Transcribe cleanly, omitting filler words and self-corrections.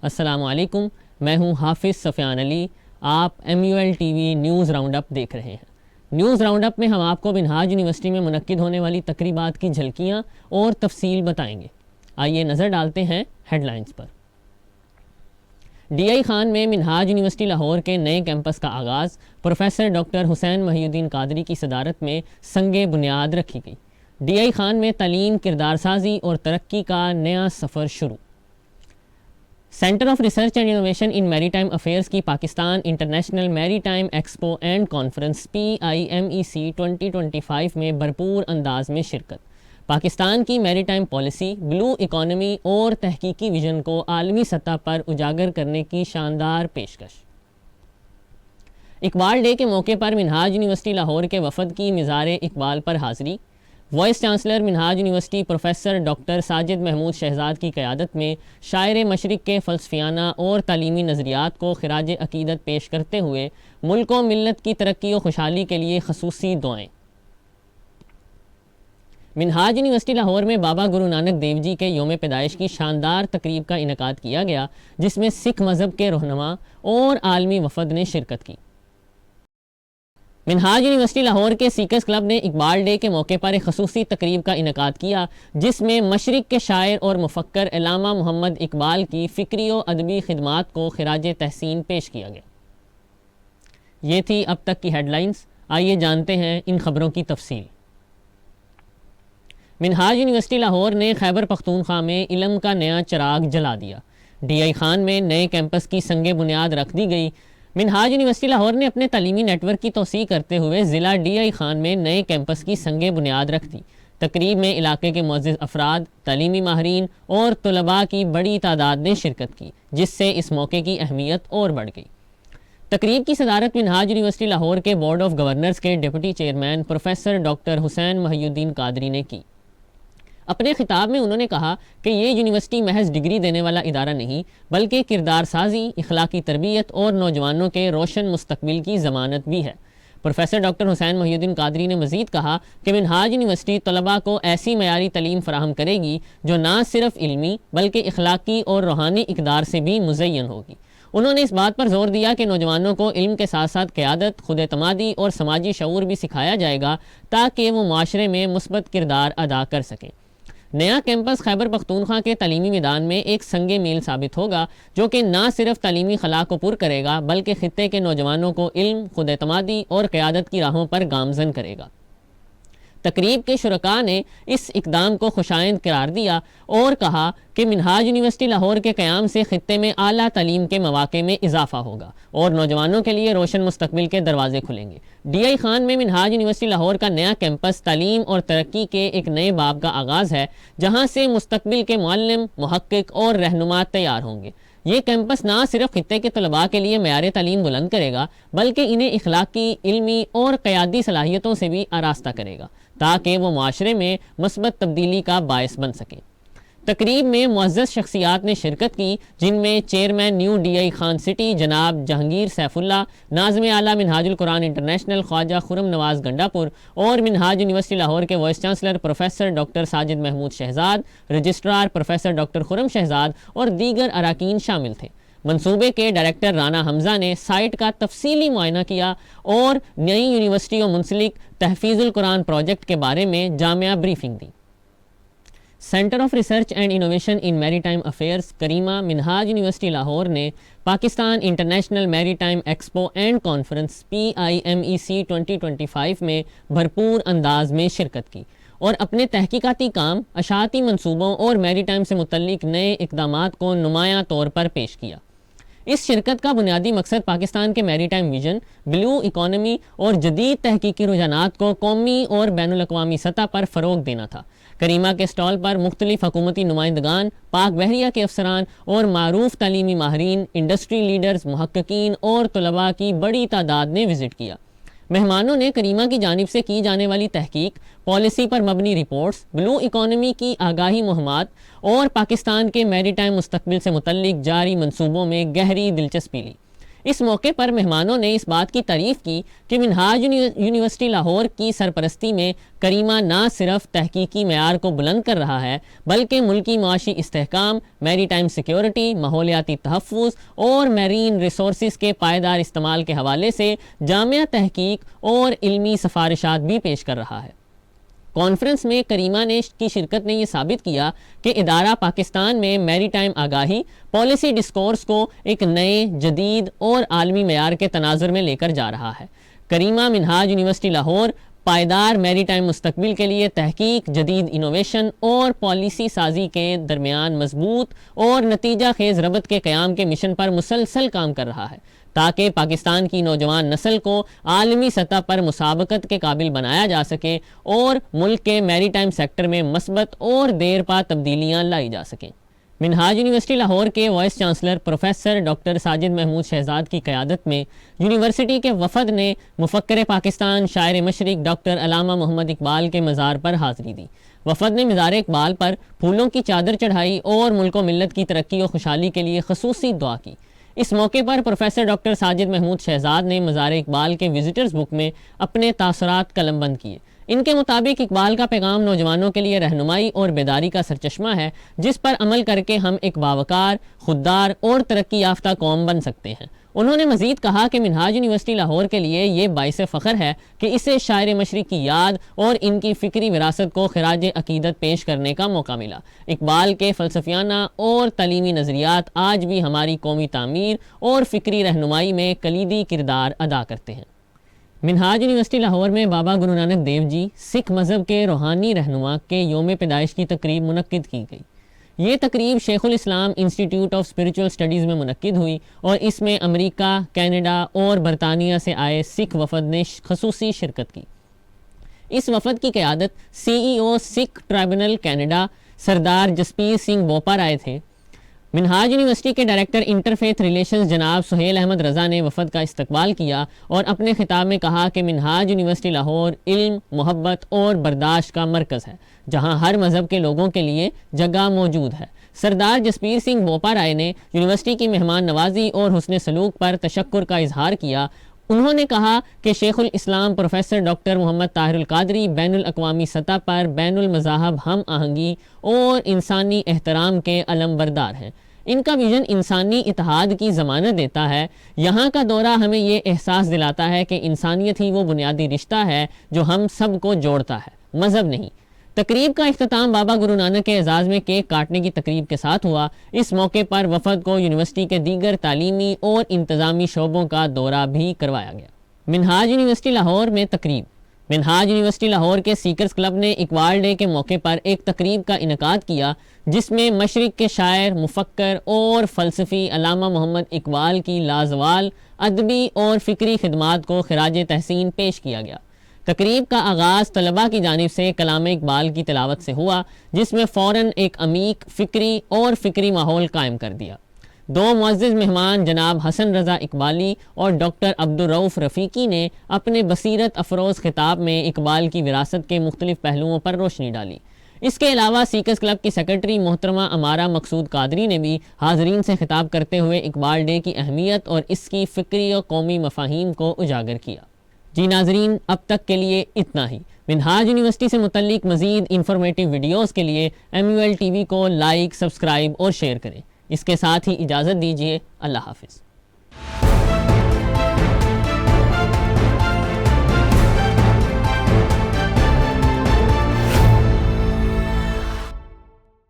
السلام علیکم، میں ہوں حافظ سفیان علی۔ آپ MUL TV news round up دیکھ رہے ہیں۔ نیوز راؤنڈ اپ میں ہم آپ کو منہاج یونیورسٹی میں منعقد ہونے والی تقریبات کی جھلکیاں اور تفصیل بتائیں گے۔ آئیے نظر ڈالتے ہیں ہیڈ لائنز پر۔ DI خان میں منہاج یونیورسٹی لاہور کے نئے کیمپس کا آغاز پروفیسر ڈاکٹر حسین محی الدین قادری کی صدارت میں سنگ بنیاد رکھی گئی۔ DI خان میں تعلیم، کردار سازی اور ترقی کا نیا سفر شروع۔ Centre of research and innovation in maritime affairs کی Pakistan international maritime expo and conference PIMEC 2025 میں بھرپور انداز میں شرکت۔ پاکستان کی میری ٹائم پالیسی، بلو اکانومی اور تحقیقی ویژن کو عالمی سطح پر اجاگر کرنے کی شاندار پیشکش۔ اقبال ڈے کے موقع پر منہاج یونیورسٹی لاہور کے وفد کی مزار اقبال پر حاضری۔ Vice chancellor Minhaj university professor doctor Sajid Mahmood Shahzad کی قیادت میں شاعر مشرق کے فلسفیانہ اور تعلیمی نظریات کو خراج عقیدت پیش کرتے ہوئے ملک و ملت کی ترقی و خوشحالی کے لیے خصوصی دعائیں۔ منہاج یونیورسٹی لاہور میں بابا گرو نانک دیو جی کے یوم پیدائش کی شاندار تقریب کا انعقاد کیا گیا، جس میں سکھ مذہب کے رہنما اور عالمی وفد نے شرکت کی۔ منہاج یونیورسٹی لاہور کے سیکرز کلب نے اقبال ڈے کے موقع پر ایک خصوصی تقریب کا انعقاد کیا، جس میں مشرق کے شاعر اور مفکر علامہ محمد اقبال کی فکری و ادبی خدمات کو خراج تحسین پیش کیا گیا۔ یہ تھی اب تک کی ہیڈ لائنز۔ آئیے جانتے ہیں ان خبروں کی تفصیل۔ منہاج یونیورسٹی لاہور نے خیبر پختونخوا میں علم کا نیا چراغ جلا دیا۔ DI خان میں نئے کیمپس کی سنگ بنیاد رکھ دی گئی۔ منہاج یونیورسٹی لاہور نے اپنے تعلیمی نیٹ ورک کی توسیع کرتے ہوئے ضلع DI خان میں نئے کیمپس کی سنگ بنیاد رکھ دی۔ تقریب میں علاقے کے معزز افراد، تعلیمی ماہرین اور طلباء کی بڑی تعداد نے شرکت کی، جس سے اس موقع کی اہمیت اور بڑھ گئی۔ تقریب کی صدارت منہاج یونیورسٹی لاہور کے بورڈ آف گورنرز کے ڈپٹی چیئرمین پروفیسر ڈاکٹر حسین محی الدین قادری نے کی۔ اپنے خطاب میں انہوں نے کہا کہ یہ یونیورسٹی محض ڈگری دینے والا ادارہ نہیں، بلکہ کردار سازی، اخلاقی تربیت اور نوجوانوں کے روشن مستقبل کی ضمانت بھی ہے۔ پروفیسر ڈاکٹر حسین محی الدین قادری نے مزید کہا کہ منہاج یونیورسٹی طلباء کو ایسی معیاری تعلیم فراہم کرے گی جو نہ صرف علمی بلکہ اخلاقی اور روحانی اقدار سے بھی مزین ہوگی۔ انہوں نے اس بات پر زور دیا کہ نوجوانوں کو علم کے ساتھ ساتھ قیادت، خود اعتمادی اور سماجی شعور بھی سکھایا جائے گا تاکہ وہ معاشرے میں مثبت کردار ادا کر سکیں۔ نیا کیمپس خیبر پختونخوا کے تعلیمی میدان میں ایک سنگ میل ثابت ہوگا، جو کہ نہ صرف تعلیمی خلا کو پر کرے گا بلکہ خطے کے نوجوانوں کو علم، خود اعتمادی اور قیادت کی راہوں پر گامزن کرے گا۔ تقریب کے شرکاء نے اس اقدام کو خوشائند قرار دیا اور کہا کہ منہاج یونیورسٹی لاہور کے قیام سے خطے میں اعلیٰ تعلیم کے مواقع میں اضافہ ہوگا اور نوجوانوں کے لیے روشن مستقبل کے دروازے کھلیں گے۔ DI خان میں منہاج یونیورسٹی لاہور کا نیا کیمپس تعلیم اور ترقی کے ایک نئے باب کا آغاز ہے، جہاں سے مستقبل کے معلم، محقق اور رہنما تیار ہوں گے۔ یہ کیمپس نہ صرف خطے کے طلباء کے لیے معیار تعلیم بلند کرے گا بلکہ انہیں اخلاقی، علمی اور قیادی صلاحیتوں سے بھی آراستہ کرے گا تاکہ وہ معاشرے میں مثبت تبدیلی کا باعث بن سکیں۔ تقریب میں معزز شخصیات نے شرکت کی، جن میں chairman new DI Khan city جناب جہانگیر سیف اللہ، ناظم اعلیٰ منہاج القرآن انٹرنیشنل خواجہ خرم نواز گنڈا پور اور منہاج یونیورسٹی لاہور کے vice chancellor professor doctor Sajid Mahmood Shahzad, registrar professor doctor Khurram Shahzad اور دیگر اراکین شامل تھے۔ منصوبے کے ڈائریکٹر رانا حمزہ نے سائٹ کا تفصیلی معائنہ کیا اور نئی یونیورسٹی و منسلک تحفیظ القرآن پروجیکٹ کے بارے میں جامعہ بریفنگ دی۔ Centre of research and innovation in maritime affairs کریمہ منہاج یونیورسٹی لاہور نے Pakistan international maritime expo and conference PIMEC 2025 میں بھرپور انداز میں شرکت کی اور اپنے تحقیقاتی کام، اشاعتی منصوبوں اور میری ٹائم سے متعلق نئے اقدامات کو نمایاں طور پر پیش کیا۔ اس شرکت کا بنیادی مقصد پاکستان کے میری ٹائم ویژن، بلو اکانومی اور جدید تحقیقی رجحانات کو قومی اور بین الاقوامی سطح پر فروغ دینا تھا۔ کریمہ کے سٹال پر مختلف حکومتی نمائندگان، پاک بحریہ کے افسران اور معروف تعلیمی ماہرین، انڈسٹری لیڈرز، محققین اور طلباء کی بڑی تعداد نے وزٹ کیا۔ مہمانوں نے کریمہ کی جانب سے کی جانے والی تحقیق، پالیسی پر مبنی رپورٹس، بلو اکانومی کی آگاہی مہمات اور پاکستان کے میری ٹائم مستقبل سے متعلق جاری منصوبوں میں گہری دلچسپی لی۔ اس موقع پر مہمانوں نے اس بات کی تعریف کی کہ منہاج یونیورسٹی لاہور کی سرپرستی میں کریمہ نہ صرف تحقیقی معیار کو بلند کر رہا ہے بلکہ ملکی معاشی استحکام، میری ٹائم سیکیورٹی، ماحولیاتی تحفظ اور میرین ریسورسز کے پائیدار استعمال کے حوالے سے جامع تحقیق اور علمی سفارشات بھی پیش کر رہا ہے۔ کانفرنس میں کریمہ کی شرکت نے یہ ثابت کیا کہ ادارہ پاکستان میں میری ٹائم آگاہی پالیسی ڈسکورس کو ایک نئے، جدید اور عالمی معیار کے تناظر میں لے کر جا رہا ہے۔ کریمہ منہاج یونیورسٹی لاہور پائیدار میری ٹائم مستقبل کے لیے تحقیق، جدید انوویشن اور پالیسی سازی کے درمیان مضبوط اور نتیجہ خیز ربط کے قیام کے مشن پر مسلسل کام کر رہا ہے تاکہ پاکستان کی نوجوان نسل کو عالمی سطح پر مسابقت کے قابل بنایا جا سکے اور ملک کے میری ٹائم سیکٹر میں مثبت اور دیر پا تبدیلیاں لائی جا سکیں۔ منہاج یونیورسٹی لاہور کے vice chancellor professor doctor Sajid Mahmood Shahzad کی قیادت میں یونیورسٹی کے وفد نے مفکر پاکستان، شاعر مشرق ڈاکٹر علامہ محمد اقبال کے مزار پر حاضری دی۔ وفد نے مزار اقبال پر پھولوں کی چادر چڑھائی اور ملک و ملت کی ترقی و خوشحالی کے لیے خصوصی دعا کی۔ اس موقع پر پروفیسر ڈاکٹر ساجد محمود شہزاد نے مزار اقبال کے وزٹرز بک میں اپنے تاثرات قلم بند کیے۔ ان کے مطابق اقبال کا پیغام نوجوانوں کے لیے رہنمائی اور بیداری کا سرچشمہ ہے جس پر عمل کر کے ہم ایک باوقار، خوددار اور ترقی یافتہ قوم بن سکتے ہیں۔ انہوں نے مزید کہا کہ منہاج یونیورسٹی لاہور کے لیے یہ باعث فخر ہے کہ اسے شاعر مشرق کی یاد اور ان کی فکری وراثت کو خراج عقیدت پیش کرنے کا موقع ملا۔ اقبال کے فلسفیانہ اور تعلیمی نظریات آج بھی ہماری قومی تعمیر اور فکری رہنمائی میں کلیدی کردار ادا کرتے ہیں۔ منہاج یونیورسٹی لاہور میں بابا گرو نانک دیو جی سکھ مذہب کے روحانی رہنما کے یوم پیدائش کی تقریب منعقد کی گئی۔ یہ تقریب شیخ الاسلام انسٹیٹیوٹ آف اسپریچول اسٹڈیز میں منعقد ہوئی اور اس میں امریکہ، کینیڈا اور برطانیہ سے آئے سکھ وفد نے خصوصی شرکت کی۔ اس وفد کی قیادت CEO سکھ ٹرائبونل کینیڈا سردار جسپیر سنگھ بوپا رائے تھے۔ منہاج یونیورسٹی کے ڈائریکٹر انٹرفیتھ ریلیشنز جناب سہیل احمد رضا نے وفد کا استقبال کیا اور اپنے خطاب میں کہا کہ منہاج یونیورسٹی لاہور علم، محبت اور برداشت کا مرکز ہے جہاں ہر مذہب کے لوگوں کے لیے جگہ موجود ہے۔ سردار جسپیر سنگھ بوپا رائے نے یونیورسٹی کی مہمان نوازی اور حسن سلوک پر تشکر کا اظہار کیا۔ انہوں نے کہا کہ شیخ الاسلام پروفیسر ڈاکٹر محمد طاہر القادری بین الاقوامی سطح پر بین المذاہب ہم آہنگی اور انسانی احترام کے علم بردار ہیں۔ ان کا ویژن انسانی اتحاد کی ضمانت دیتا ہے۔ یہاں کا دورہ ہمیں یہ احساس دلاتا ہے کہ انسانیت ہی وہ بنیادی رشتہ ہے جو ہم سب کو جوڑتا ہے، مذہب نہیں۔ تقریب کا اختتام بابا گرو نانک کے اعزاز میں کیک کاٹنے کی تقریب کے ساتھ ہوا۔ اس موقع پر وفد کو یونیورسٹی کے دیگر تعلیمی اور انتظامی شعبوں کا دورہ بھی کروایا گیا۔ منہاج یونیورسٹی لاہور میں تقریب۔ منہاج یونیورسٹی لاہور کے سیکرز کلب نے اقبال ڈے کے موقع پر ایک تقریب کا انعقاد کیا جس میں مشرق کے شاعر، مفکر اور فلسفی علامہ محمد اقبال کی لازوال ادبی اور فکری خدمات کو خراج تحسین پیش کیا گیا۔ تقریب کا آغاز طلباء کی جانب سے کلام اقبال کی تلاوت سے ہوا جس میں فوراً ایک عمیق فکری ماحول قائم کر دیا۔ دو معزز مہمان جناب حسن رضا اقبالی اور ڈاکٹر عبدالرؤف رفیقی نے اپنے بصیرت افروز خطاب میں اقبال کی وراثت کے مختلف پہلوؤں پر روشنی ڈالی۔ اس کے علاوہ سیکرز کلب کی سیکرٹری محترمہ امارہ مقصود قادری نے بھی حاضرین سے خطاب کرتے ہوئے اقبال ڈے کی اہمیت اور اس کی فکری اور قومی مفاہیم کو اجاگر کیا۔ جی ناظرین، اب تک کے لیے اتنا ہی۔ منہاج یونیورسٹی سے متعلق مزید انفارمیٹیو ویڈیوز کے لیے MUL TV کو لائک، سبسکرائب اور شیئر کریں۔ اس کے ساتھ ہی اجازت دیجیے۔ اللہ حافظ۔